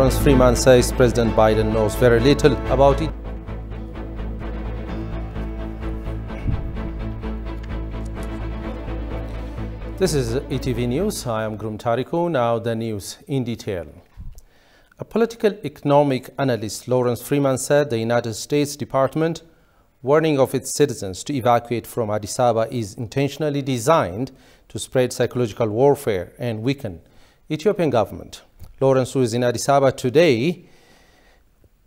Lawrence Freeman says President Biden knows very little about it. This is ETV News. I am Grum Tariku. Now the news in detail. A political economic analyst, Lawrence Freeman, said the United States Department warning of its citizens to evacuate from Addis Ababa is intentionally designed to spread psychological warfare and weaken Ethiopian government. Lawrence, who is in Addis Ababa today,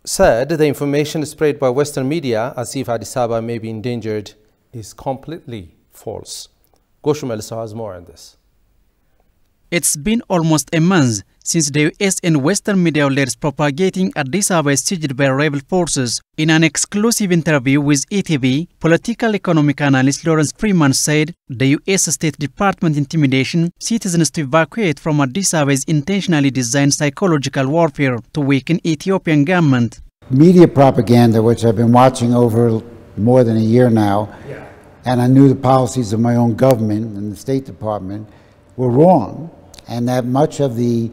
said the information spread by Western media as if Addis Ababa may be endangered is completely false. Goshu Melissa has more on this. It's been almost a month since the US and Western media outlets propagating Addis Ababa is sieged by rebel forces. In an exclusive interview with ETV, political economic analyst Lawrence Freeman said the US State Department intimidation citizens to evacuate from Addis Ababa is intentionally designed psychological warfare to weaken Ethiopian government. Media propaganda, which I've been watching over more than a year now, and I knew the policies of my own government and the State Department were wrong, and that much of the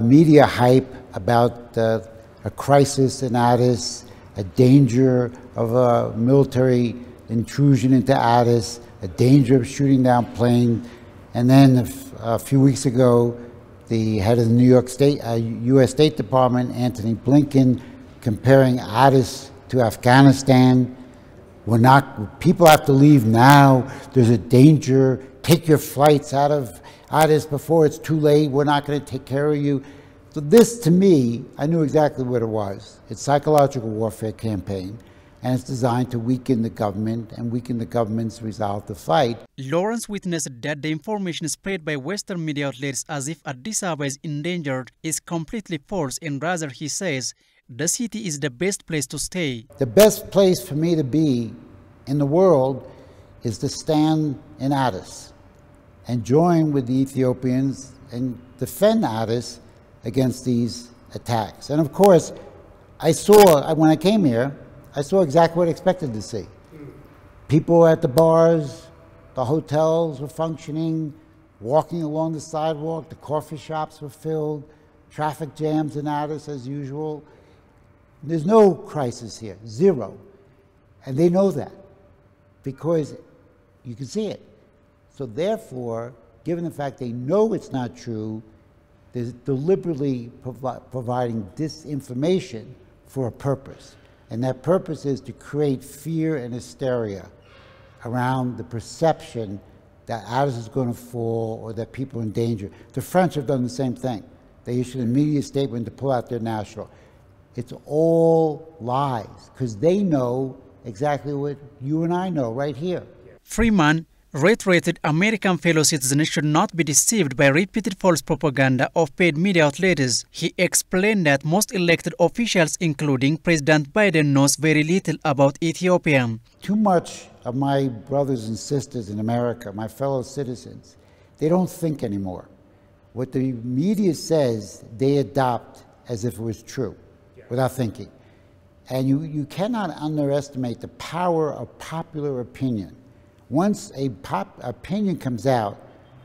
media hype about a crisis in Addis, a danger of a military intrusion into Addis, a danger of shooting down planes, and then a few weeks ago, the head of the New York State, U.S. State Department, Antony Blinken, comparing Addis to Afghanistan. People have to leave now. There's a danger. Take your flights out of Addis before it's too late. We're not going to take care of you. So this, to me, I knew exactly what it was. It's psychological warfare campaign, and it's designed to weaken the government and weaken the government's resolve to fight. Lawrence witnessed that the information spread by Western media outlets as if Addis Ababa is endangered is completely false, and rather, he says, the city is the best place to stay. The best place for me to be in the world is to stand in Addis and join with the Ethiopians and defend Addis against these attacks. And of course, when I came here, I saw exactly what I expected to see. People at the bars, the hotels were functioning, walking along the sidewalk, the coffee shops were filled, traffic jams in Addis as usual. There's no crisis here, zero. And they know that because you can see it. So therefore, given the fact they know it's not true, they're deliberately providing disinformation for a purpose. And that purpose is to create fear and hysteria around the perception that Addis is going to fall or that people are in danger. The French have done the same thing. They issued an immediate statement to pull out their national. It's all lies, because they know exactly what you and I know right here. Freeman reiterated American fellow citizens should not be deceived by repeated false propaganda of paid media outlets. He explained that most elected officials, including President Biden, knows very little about Ethiopia. Too much of my brothers and sisters in America, my fellow citizens, they don't think anymore. What the media says, they adopt as if it was true. Without thinking. And you cannot underestimate the power of popular opinion. Once opinion comes out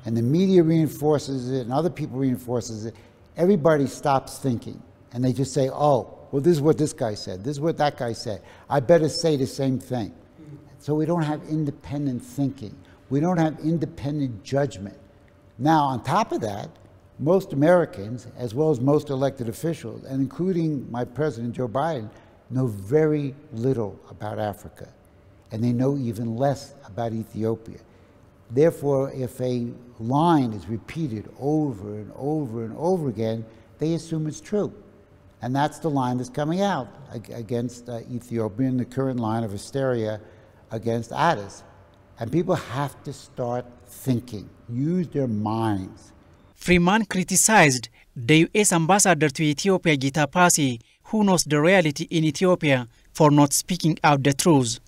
and the media reinforces it and other people reinforces it, everybody stops thinking. And they just say, oh, well, this is what this guy said. This is what that guy said. I better say the same thing. So we don't have independent thinking. We don't have independent judgment. Now, on top of that, most Americans, as well as most elected officials, and including my president, Joe Biden, know very little about Africa. And they know even less about Ethiopia. Therefore, if a line is repeated over and over and over again, they assume it's true. And that's the line that's coming out against Ethiopia, and the current line of hysteria against Addis. And people have to start thinking, use their minds. Freeman criticized the U.S. ambassador to Ethiopia, Gita Pasi, who knows the reality in Ethiopia, for not speaking out the truth.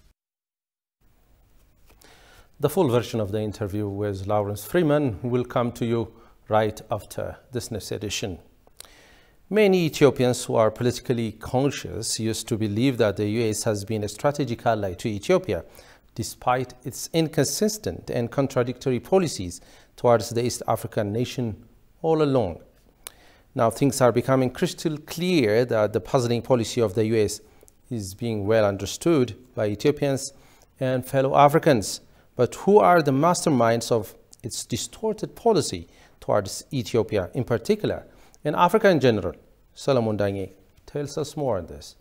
The full version of the interview with Lawrence Freeman will come to you right after this news edition. Many Ethiopians who are politically conscious used to believe that the U.S. has been a strategic ally to Ethiopia, despite its inconsistent and contradictory policies towards the East African nation all along. Now things are becoming crystal clear that the puzzling policy of the US is being well understood by Ethiopians and fellow Africans. But who are the masterminds of its distorted policy towards Ethiopia in particular, and Africa in general? Solomon Dange tells us more on this.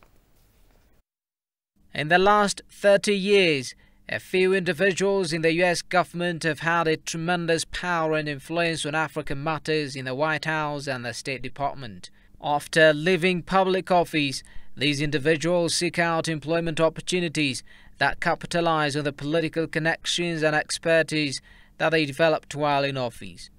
In the last 30 years, a few individuals in the US government have had a tremendous power and influence on African matters in the White House and the State Department. After leaving public office, these individuals seek out employment opportunities that capitalize on the political connections and expertise that they developed while in office.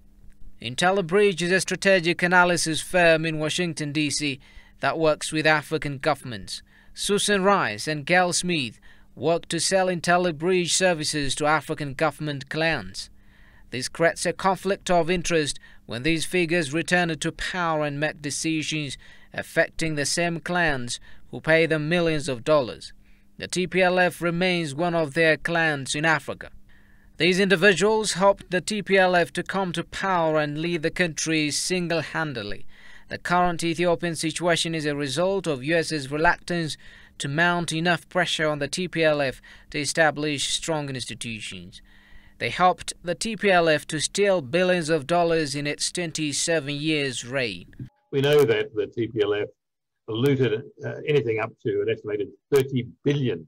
IntelliBridge is a strategic analysis firm in Washington, D.C. that works with African governments. Susan Rice and Gail Smith work to sell IntelliBridge services to African government clients. This creates a conflict of interest when these figures return to power and make decisions affecting the same clients who pay them millions of dollars. The TPLF remains one of their clients in Africa. These individuals helped the TPLF to come to power and lead the country single-handedly. The current Ethiopian situation is a result of US's reluctance to mount enough pressure on the TPLF to establish strong institutions. They helped the TPLF to steal billions of dollars in its 27 years reign. We know that the TPLF looted anything up to an estimated $30 billion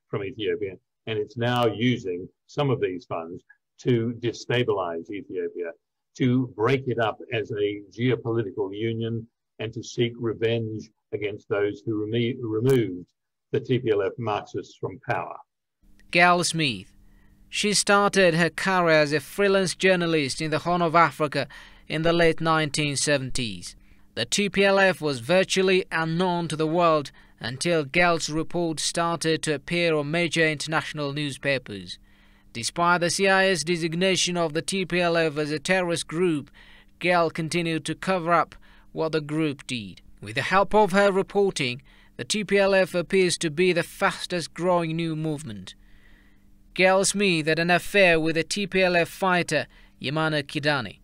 from Ethiopia, and it's now using some of these funds to destabilize Ethiopia, to break it up as a geopolitical union, and to seek revenge against those who removed the TPLF Marxists from power. Gail Smith. She started her career as a freelance journalist in the Horn of Africa in the late 1970s. The TPLF was virtually unknown to the world until Gail's report started to appear on major international newspapers. Despite the CIA's designation of the TPLF as a terrorist group, Gail continued to cover up what the group did. With the help of her reporting, the TPLF appears to be the fastest growing new movement. Gail Smith had an affair with a TPLF fighter, Yemane Kidane.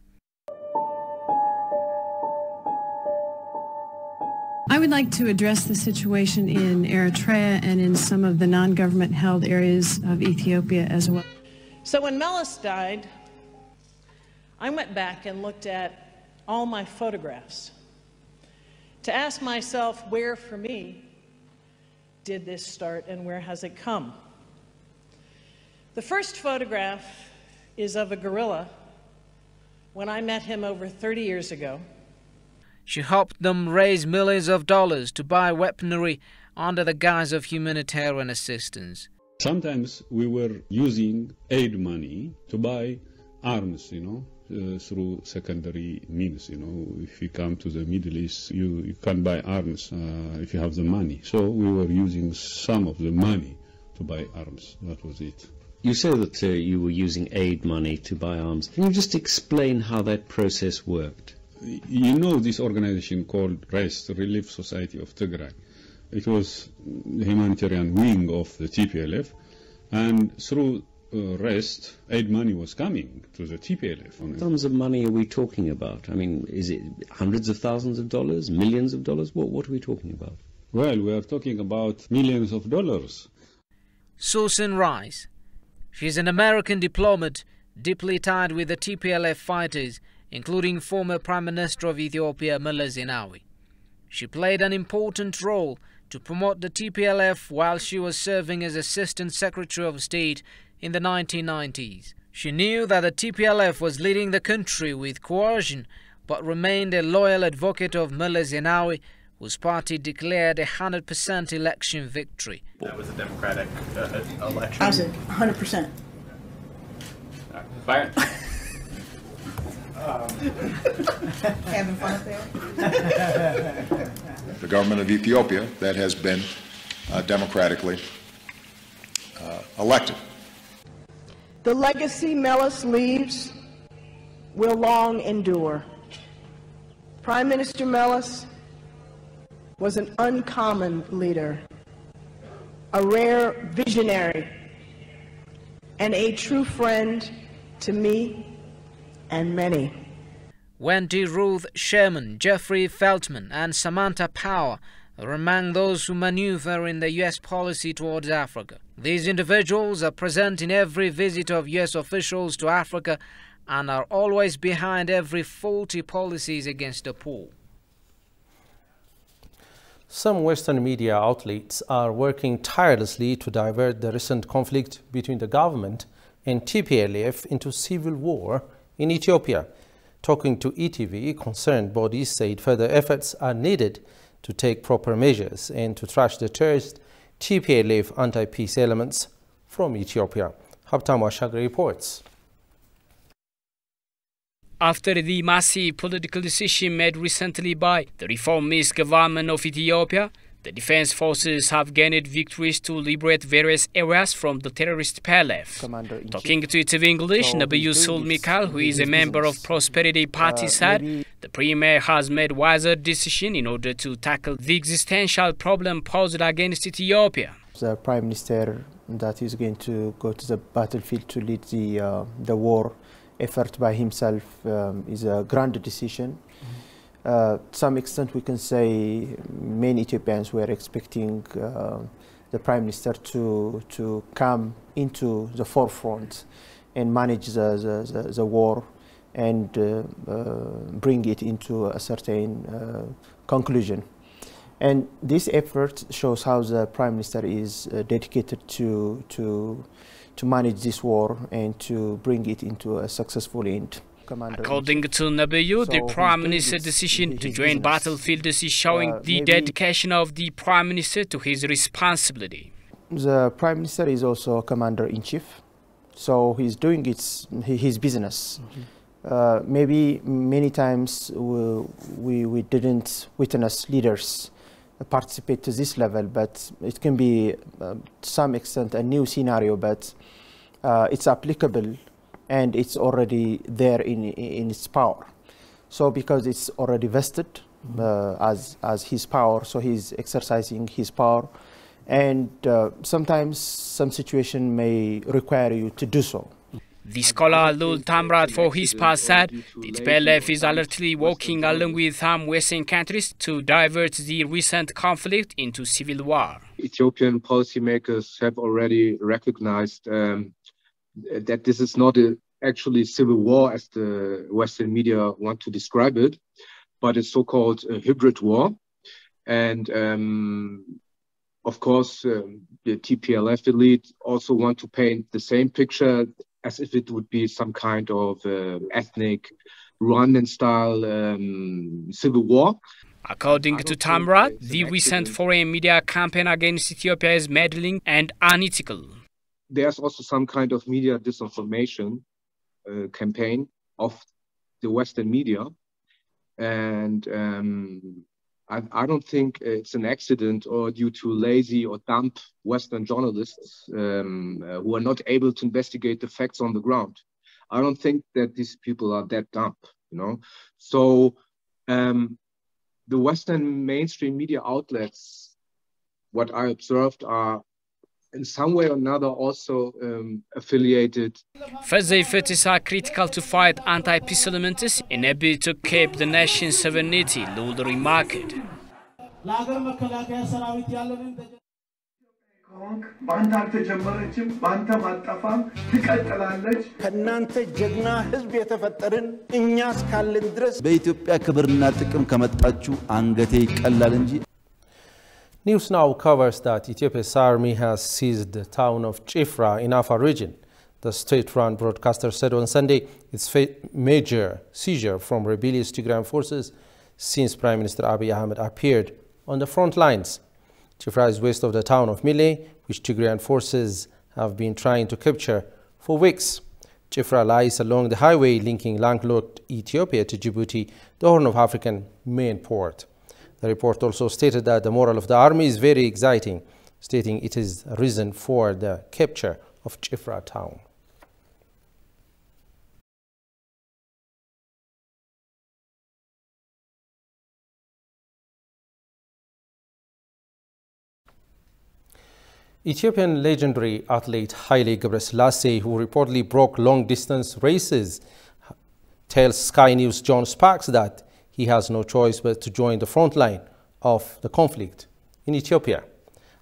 I would like to address the situation in Eritrea and in some of the non-government held areas of Ethiopia as well. So when Meles died, I went back and looked at all my photographs to ask myself, where for me did this start and where has it come? The first photograph is of a gorilla when I met him over 30 years ago. She helped them raise millions of dollars to buy weaponry under the guise of humanitarian assistance. Sometimes we were using aid money to buy arms, through secondary means. If you come to the Middle East, you can buy arms if you have the money. So we were using some of the money to buy arms. That was it. You say that you were using aid money to buy arms. Can you just explain how that process worked? You know this organization called REST, Relief Society of Tigray. It was the humanitarian wing of the TPLF, and through REST, aid money was coming to the TPLF. What sums of money are we talking about? I mean, is it hundreds of thousands of dollars, millions of dollars? What are we talking about? Well, we are talking about millions of dollars. Susan Rice. She's an American diplomat deeply tied with the TPLF fighters, including former Prime Minister of Ethiopia, Meles Zenawi. She played an important role to promote the TPLF while she was serving as Assistant Secretary of State in the 1990s. She knew that the TPLF was leading the country with coercion, but remained a loyal advocate of Meles Zenawi, whose party declared a 100% election victory. That was a democratic election. I said 100%. Fire. Having fun up there? The government of Ethiopia that has been democratically elected. The legacy Meles leaves will long endure. Prime Minister Meles was an uncommon leader, a rare visionary, and a true friend to me and many. Wendy Ruth Sherman, Jeffrey Feltman and Samantha Power are among those who maneuver in the U.S. policy towards Africa. These individuals are present in every visit of U.S. officials to Africa and are always behind every faulty policies against the poor. Some Western media outlets are working tirelessly to divert the recent conflict between the government and TPLF into civil war in Ethiopia. Talking to ETV, concerned bodies said further efforts are needed to take proper measures and to trash the terrorist TPLF anti-peace elements from Ethiopia. Habtam Ashagri reports. After the massive political decision made recently by the reformist government of Ethiopia, the defense forces have gained victories to liberate various areas from the terrorist TPLF. Talking to ETV English, Nabiyu Sul Mikal, who is a member of Prosperity Party, said the Premier has made wiser decisions in order to tackle the existential problem posed against Ethiopia. The Prime Minister that is going to go to the battlefield to lead the war effort by himself is a grand decision. To some extent, we can say many Ethiopians were expecting the Prime Minister to come into the forefront and manage the war and bring it into a certain conclusion. And this effort shows how the Prime Minister is dedicated to manage this war and to bring it into a successful end. According to Nabiyu, the Prime Minister's decision to join battlefield is showing the dedication of the Prime Minister to his responsibility. The Prime Minister is also a Commander-in-Chief, so he's doing his business. Maybe many times we didn't witness leaders participate to this level, but it can be to some extent a new scenario, but it's applicable and it's already there in its power. So because it's already vested as his power, so he's exercising his power, and sometimes some situation may require you to do so. The scholar Lul Tamrat, for his part, said the TPLF is alertly working along with some Western countries to divert the recent conflict into civil war. Ethiopian policymakers have already recognized that this is not actually civil war as the Western media want to describe it, but a so-called hybrid war. And of course, the TPLF elite also want to paint the same picture as if it would be some kind of ethnic Rwandan-style civil war. According to Tamrat, the recent foreign media campaign against Ethiopia is meddling and unethical. There's also some kind of media disinformation campaign of the Western media. And I don't think it's an accident or due to lazy or dumb Western journalists who are not able to investigate the facts on the ground. I don't think that these people are that dumb, you know. So the Western mainstream media outlets, what I observed, are in some way or another also affiliated. Further efforts are critical to fight anti-peace elements in a bid to keep the nation's sovereignty, Lul remarked. በአንተ አልተጀመረችም በአንተ ማጣፋም ትቀጥላለች ከናንተ ጀግና ህዝብ የተፈጠርን እኛ እስካልን ድረስ በኢትዮጵያ ክብርና ጥቅም ከመጣችሁ አንገቴ ይቀላል እንጂ. News now covers that Ethiopia's army has seized the town of Chifra in Afar region. The state-run broadcaster said on Sunday its major seizure from rebellious Tigrayan forces since Prime Minister Abiy Ahmed appeared on the front lines. Chifra is west of the town of Mille, which Tigrayan forces have been trying to capture for weeks. Chifra lies along the highway linking landlocked Ethiopia to Djibouti, the Horn of Africa's main port. The report also stated that the morale of the army is very exciting, stating it is a reason for the capture of Chifra town. Ethiopian legendary athlete Haile Gebrselassie, who reportedly broke long-distance races, tells Sky News' John Sparks that he has no choice but to join the front line of the conflict in Ethiopia.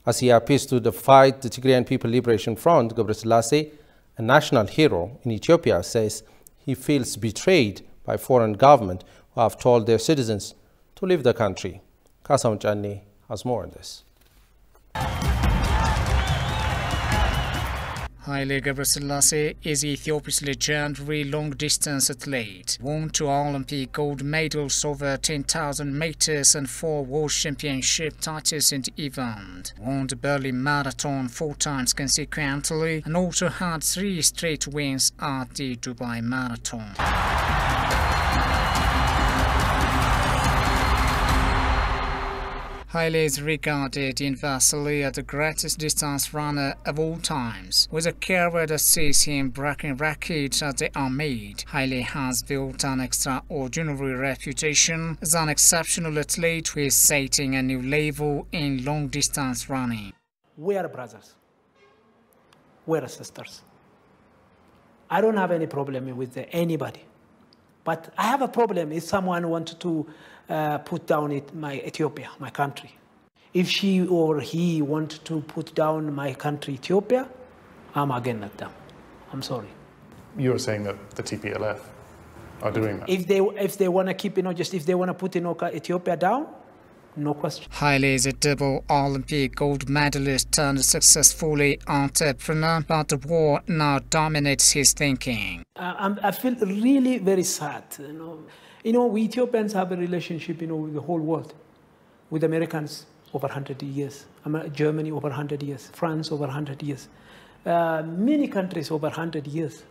As he appears to fight the Tigrayan People Liberation Front, Gebreselassie, a national hero in Ethiopia, says he feels betrayed by foreign government who have told their citizens to leave the country. Kasaun Chani has more on this. Haile Gebreselassie is Ethiopia's legendary long-distance athlete, won 2 Olympic gold medals over 10,000 meters and 4 world championship titles in the event, won the Berlin Marathon 4 times consequently, and also had 3 straight wins at the Dubai Marathon. Haile is regarded universally as the greatest distance runner of all times, with a career that sees him breaking records as they are made. Haile has built an extraordinary reputation as an exceptional athlete who is setting a new level in long-distance running. We are brothers. We are sisters. I don't have any problem with anybody. But I have a problem if someone wanted to put down my Ethiopia, my country. If she or he want to put down my country, Ethiopia, I'm against them. I'm sorry. You're saying that the TPLF are doing that? If they want to keep, just if they want to put Ethiopia down, no question. Haile is a double Olympic gold medalist turned successfully entrepreneur, but the war now dominates his thinking. I feel really very sad. We Ethiopians have a relationship, with the whole world, with Americans over 100 years, Germany over 100 years, France over 100 years, many countries over 100 years.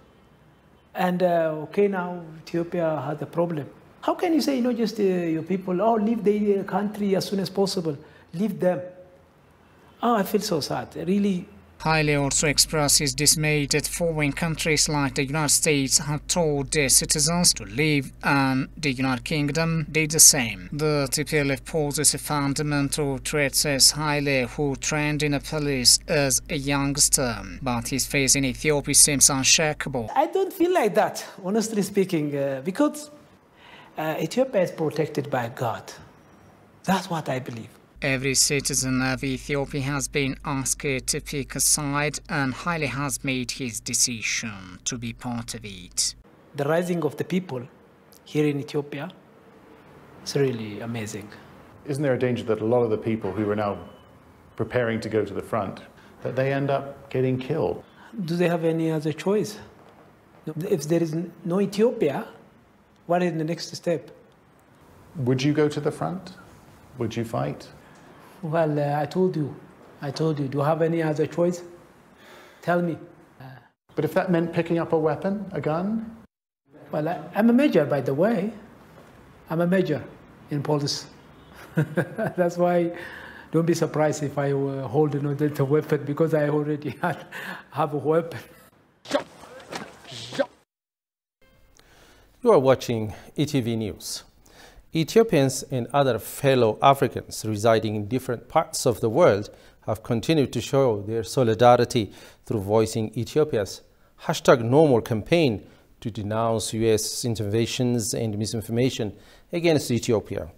And now Ethiopia has a problem. How can you say, your people, leave the country as soon as possible, leave them? I feel so sad, really. Haile also expressed his dismay that foreign countries like the United States have told their citizens to leave, and the United Kingdom did the same. The TPLF poses a fundamental threat, says Haile, who trained in the police as a youngster, but his faith in Ethiopia seems unshakable. I don't feel like that, honestly speaking, because Ethiopia is protected by God. That's what I believe. Every citizen of Ethiopia has been asked to pick a side, and Haile has made his decision to be part of it. The rising of the people here in Ethiopia is really amazing. Isn't there a danger that a lot of the people who are now preparing to go to the front, that they end up getting killed? Do they have any other choice? If there is no Ethiopia, what is the next step? Would you go to the front? Would you fight? Well, I told you. Do you have any other choice? Tell me. But if that meant picking up a weapon, a gun? Well, I'm a major, by the way. I'm a major in police. That's why don't be surprised if I hold the weapon, because I already have a weapon. You are watching ETV News. Ethiopians and other fellow Africans residing in different parts of the world have continued to show their solidarity through voicing Ethiopia's #NoMore campaign to denounce U.S. interventions and misinformation against Ethiopia.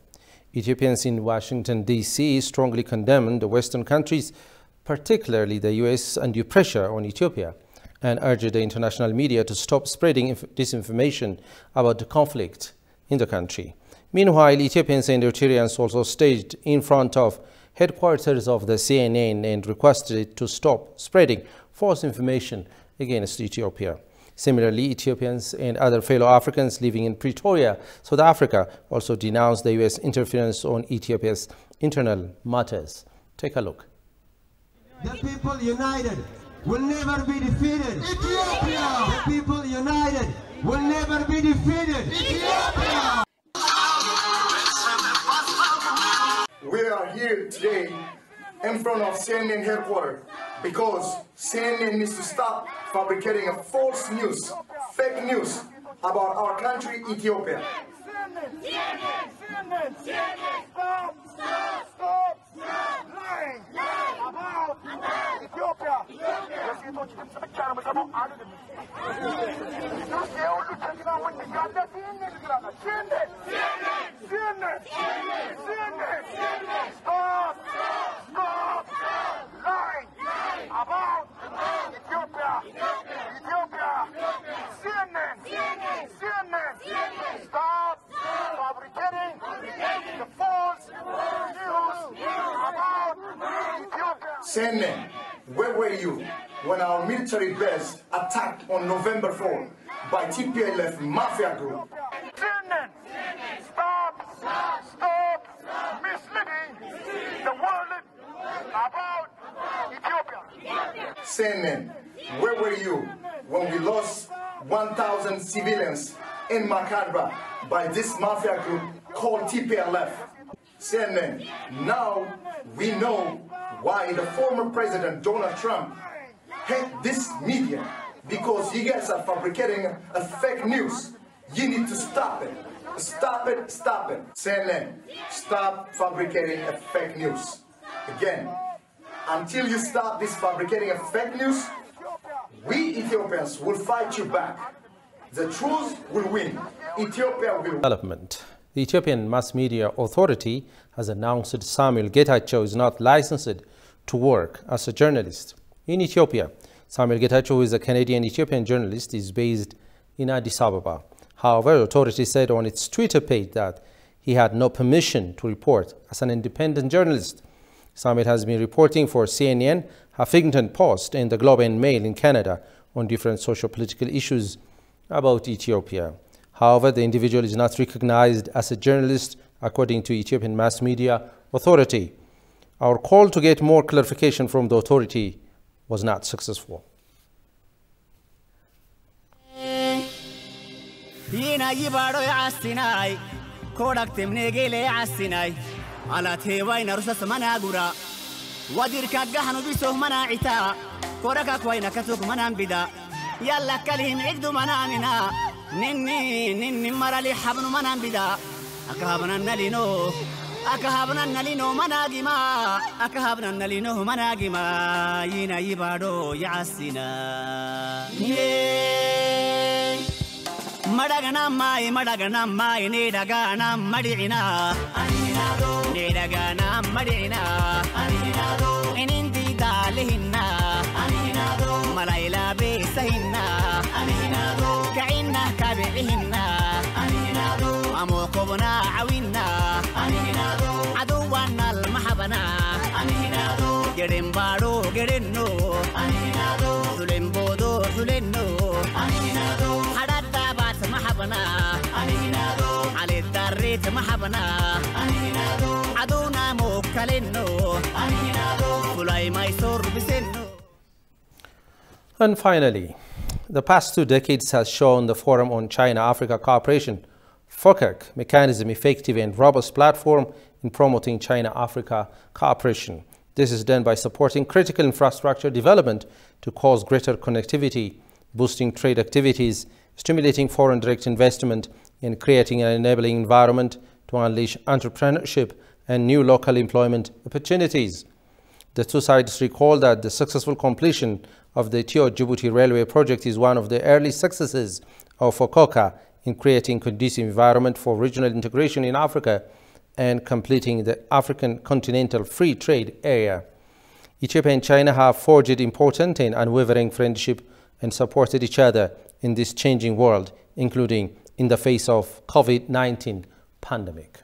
Ethiopians in Washington, D.C. strongly condemn the Western countries, particularly the U.S., undue pressure on Ethiopia, and urge the international media to stop spreading disinformation about the conflict in the country. Meanwhile, Ethiopians and Eritreans also staged in front of headquarters of the CNN and requested it to stop spreading false information against Ethiopia. Similarly, Ethiopians and other fellow Africans living in Pretoria, South Africa, also denounced the U.S. interference on Ethiopia's internal matters. Take a look. The people united will never be defeated. Ethiopia! The people united will never be defeated. Ethiopia! We are here today in front of CNN headquarters because CNN needs to stop fabricating a false news, fake news about our country, Ethiopia. Stop lying about Ethiopia. የሴቶች ድምፅ ብቻ ነው የምሰማው። Stop lying about Ethiopia. CNN. Stop fabricating the false news about Ethiopia. CNN, where were you when our military base attacked on November 4 by TPLF mafia group? CNN, stop misleading the world about Ethiopia. CNN, where were you when we lost 1,000 civilians in Makadra by this mafia group called TPLF? CNN, now we know why the former president Donald Trump hate this media, because you guys are fabricating a fake news. You need to stop it. Stop it. CNN, stop fabricating a fake news. Again, until you stop this fabricating of fake news, we Ethiopians will fight you back. The truth will win. Ethiopia will win. Development. The Ethiopian Mass Media Authority has announced that Samuel Getachew is not licensed to work as a journalist in Ethiopia. Samuel Getachew, who is a Canadian-Ethiopian journalist, is based in Addis Ababa. However, the authority said on its Twitter page that he had no permission to report as an independent journalist. Samuel has been reporting for CNN, Huffington Post, and the Globe and Mail in Canada on different socio-political issues about Ethiopia. However, the individual is not recognized as a journalist according to Ethiopian Mass Media Authority. Our call to get more clarification from the authority was not successful. نني مرالي حبن منان بدا أكهبنا نلينو مناجما ينا يبادو يعسنا مدغنا ماي ندغنا مدينا إنندي دالهنا ملايلا بيسهنا كعنا كابعهنا أموكبنا عوينا عدوانا المحبنا جرين بارو جرينو ظلم بودو ظلنو حدد بات محبنا علي الدريت محبنا عدونا موكلنو فلاي مايسور بسنو. And finally, the past 2 decades has shown the Forum on China-Africa Cooperation, FOCAC, mechanism effective and robust platform in promoting China-Africa cooperation. This is done by supporting critical infrastructure development to cause greater connectivity, boosting trade activities, stimulating foreign direct investment, and creating an enabling environment to unleash entrepreneurship and new local employment opportunities. The two sides recall that the successful completion of the Ethio-Djibouti railway project is one of the early successes of FOCAC in creating conducive environment for regional integration in Africa and completing the African Continental Free Trade Area. Ethiopia and China have forged important and unwavering friendship and supported each other in this changing world, including in the face of COVID-19 pandemic.